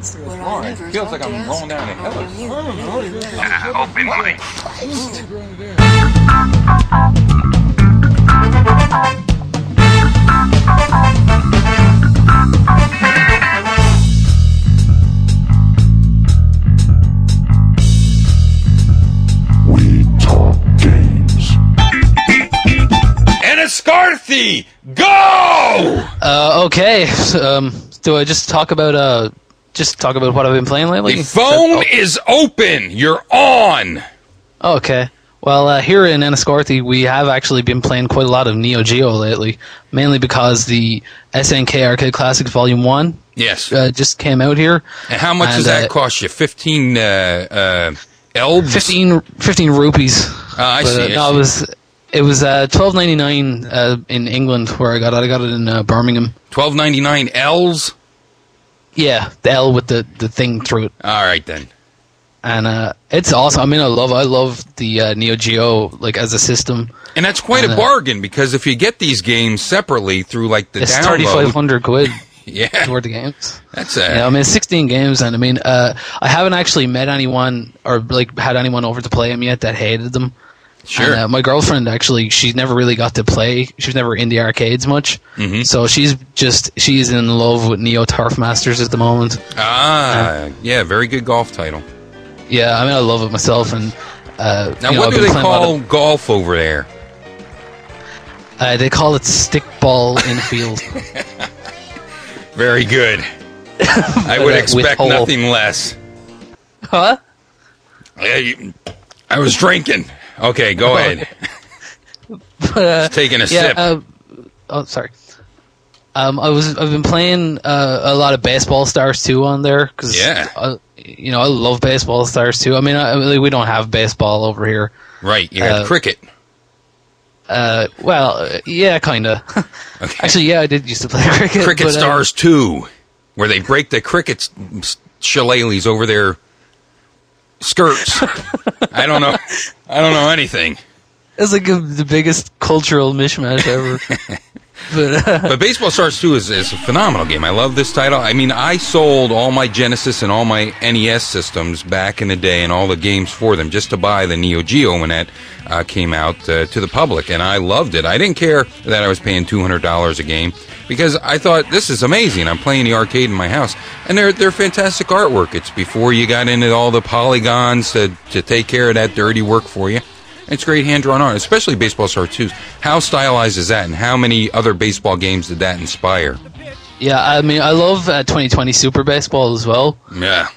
What's wrong? It feels like I'm rolling down a hill. Open mic. We talk games. Enniscarthy, go! Okay. Do I just talk about what I've been playing lately? The phone is open. You're on. Okay. Well, here in Enniscorthy, we have actually been playing quite a lot of Neo Geo lately, mainly because the SNK Arcade Classics Volume 1 Yes. just came out here. And how much does that cost you? 15 elbs? 15 rupees. I see. No, it was $12.99 in England where I got it. I got it in Birmingham. $12.99 L's? Yeah, the L with the thing through it. All right, then. And it's awesome. I mean, I love the Neo Geo like as a system. And that's quite a bargain, because if you get these games separately through like the it's download, 3,500 quid. yeah, toward the games. that's Yeah, I mean, it's 16 games, and I mean, I haven't actually met anyone or like had anyone over to play them yet that hated them. Sure. And, my girlfriend actually, she never really got to play. She was never in the arcades much, so she's in love with Neo Turf Masters at the moment. Yeah, very good golf title. Yeah, I mean, I love it myself, and Now, what do they call golf over there? They call it stickball infield. Very good. I would expect nothing less. Huh? I was drinking. Okay, go ahead. Just taking a sip. Sorry. I've been playing a lot of Baseball Stars 2 on there because I love Baseball Stars 2. I mean, we don't have baseball over here. Right, you have cricket. Yeah, kind of. Okay. Actually, yeah, I did used to play cricket. Cricket Stars 2, where they break the cricket shillelaghs over their skirts. I don't know anything. It's like the biggest cultural mishmash ever. But Baseball Stars 2 is a phenomenal game. I love this title. I mean, I sold all my Genesis and all my NES systems back in the day and all the games for them just to buy the Neo Geo when that came out to the public, and I loved it. I didn't care that I was paying $200 a game because I thought, this is amazing. I'm playing the arcade in my house, and they're fantastic artwork. It's before you got into all the polygons to take care of that dirty work for you. It's great hand-drawn art, especially Baseball Star 2. How stylized is that, and how many other baseball games did that inspire? Yeah, I mean, I love 2020 Super Baseball as well. Yeah.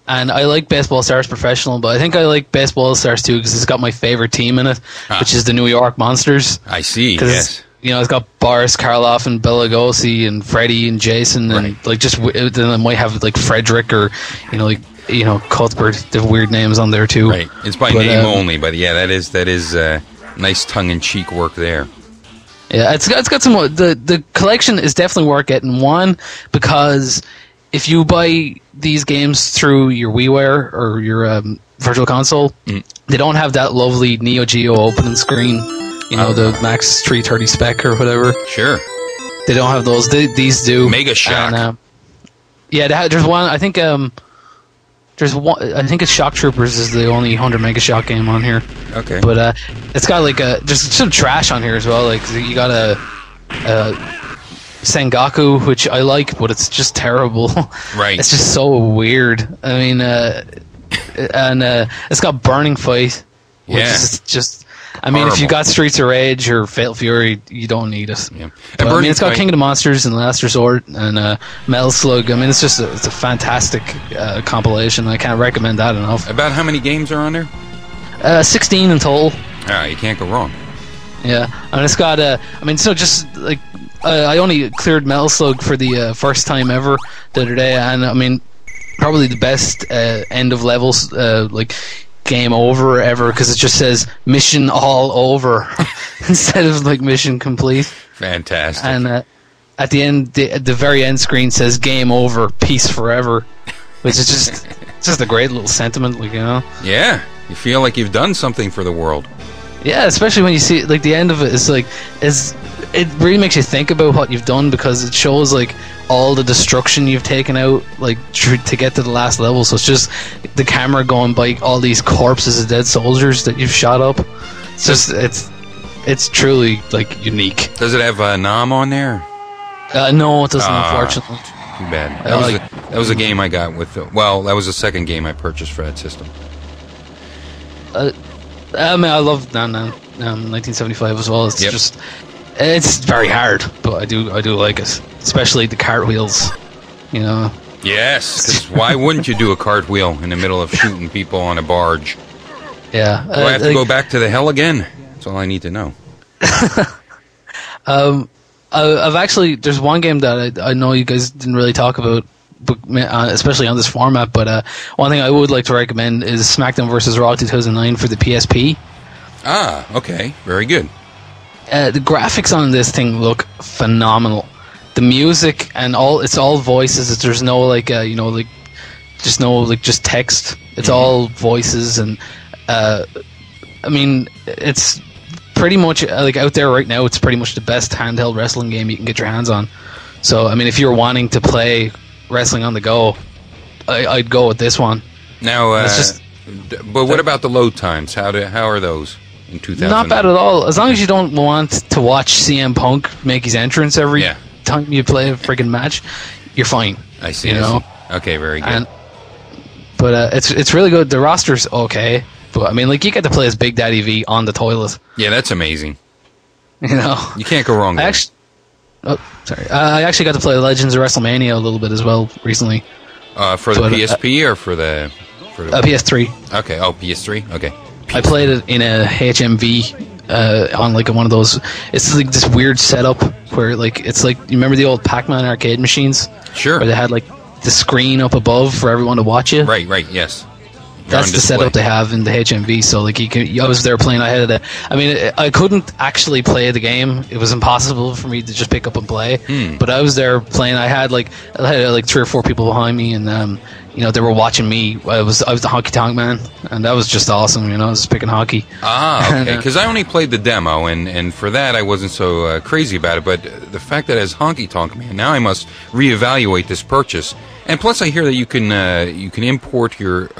And I like Baseball Stars Professional, but I think I like Baseball Stars 2 because it's got my favorite team in it, which is the New York Monsters. I see, yes. You know, it's got Boris Karloff and Bela Lugosi and Freddie and Jason, and like then I might have like Frederick or Cuthbert, the weird names on there too. Right, it's by name only, but yeah, that is nice tongue-in-cheek work there. Yeah, it's got some. The collection is definitely worth getting. One, because if you buy these games through your WiiWare or your Virtual Console, they don't have that lovely Neo Geo opening screen. You know, the Max 330 spec or whatever. Sure. They don't have those. These do. Mega Shock. And, there's one. I think there's one. I think it's Shock Troopers is the only 100 Mega Shock game on here. Okay. But it's got like just some trash on here as well. Like you got a Sengaku, which I like, but it's just terrible. Right. It's just so weird. I mean, and it's got Burning Fight, which is just. I mean, if you got Streets of Rage or Fatal Fury, you don't need it. Yeah. But, I mean, it's got King of the Monsters and Last Resort and Metal Slug. I mean, it's a fantastic compilation. I can't recommend that enough. About how many games are on there? 16 in total. You can't go wrong. Yeah, and it's got I only cleared Metal Slug for the first time ever the other day, and I mean, probably the best end of levels game over ever, because it just says mission all over instead of like mission complete. Fantastic. And at the end, the very end screen says game over, peace forever, which is just a great little sentiment, like, you know. Yeah, you feel like you've done something for the world. Yeah, especially when you see like the end of it is like it really makes you think about what you've done, because it shows like all the destruction you've taken out, like to get to the last level. So it's just the camera going by all these corpses of dead soldiers that you've shot up. It's just it's truly like unique. Does it have Nam on there? No, it doesn't, unfortunately. Too bad. That was a game I got with. Well, that was the second game I purchased for that system. I mean, I love 1975 as well. It's just, it's very hard, but I do like it, especially the cartwheels. You know. Yes, 'cause why wouldn't you do a cartwheel in the middle of shooting people on a barge? Yeah. Do I have to go back to the hell again? That's all I need to know. I've actually, there's one game that I know you guys didn't really talk about, but, especially on this format, but one thing I would like to recommend is SmackDown vs. Raw 2009 for the PSP. Ah, okay. Very good. The graphics on this thing look phenomenal. The music and it's all voices. There's no like, just no like just text. It's all voices, and I mean, it's pretty much like out there right now. It's pretty much the best handheld wrestling game you can get your hands on. So I mean, if you're wanting to play wrestling on the go, I'd go with this one. Now, but what about the load times? How are those in 2000? Not bad at all. As long as you don't want to watch CM Punk make his entrance every time you play a friggin' match, you're fine. I see. You know? Okay, very good. But it's really good. The roster's okay, but I mean, like, you get to play as Big Daddy V on the toilet. Yeah, that's amazing. You know, you can't go wrong. I actually got to play Legends of WrestleMania a little bit as well recently. For the PSP or for the PS3. Okay. Oh, PS3. Okay. I played it in a HMV on like one of those. It's like this weird setup where like it's like, you remember the old Pac-Man arcade machines? Sure. Where they had like the screen up above for everyone to watch you. Right. Yes. That's the setup they have in the HMV. So like I was there playing. I had it. I mean, I couldn't actually play the game. It was impossible for me to just pick up and play. But I was there playing. I had like 3 or 4 people behind me, and they were watching me. I was the Honky Tonk Man, and that was just awesome. I was picking hockey. Ah, okay. Because I only played the demo, and for that I wasn't so crazy about it. But the fact that as Honky Tonk Man, now I must reevaluate this purchase. And plus, I hear that you can import your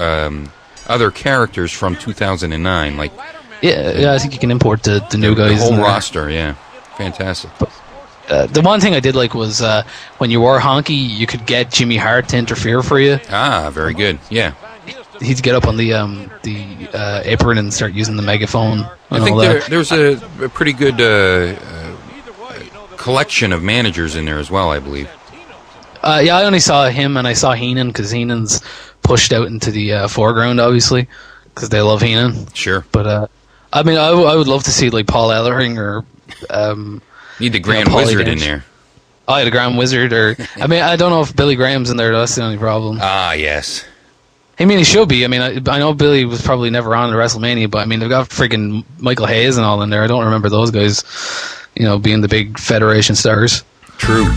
other characters from 2009, like I think you can import the new guys. The whole roster, yeah, fantastic. But, the one thing I did like was when you were Honky, you could get Jimmy Hart to interfere for you. Ah, very good. Yeah, he'd get up on the apron and start using the megaphone. I think there's a pretty good collection of managers in there as well, I believe. I only saw him, and I saw Heenan, because Heenan's pushed out into the foreground, obviously, because they love Heenan. Sure. But, I mean, I would love to see, like, Paul Ellering or... need the Grand Wizard in there. Oh, yeah, the Grand Wizard, or... I mean, I don't know if Billy Graham's in there, that's the only problem. Ah, yes. I mean, he should be. I mean, I know Billy was probably never on the WrestleMania, but, I mean, they've got freaking Michael Hayes and all in there. I don't remember those guys, being the big Federation stars. True.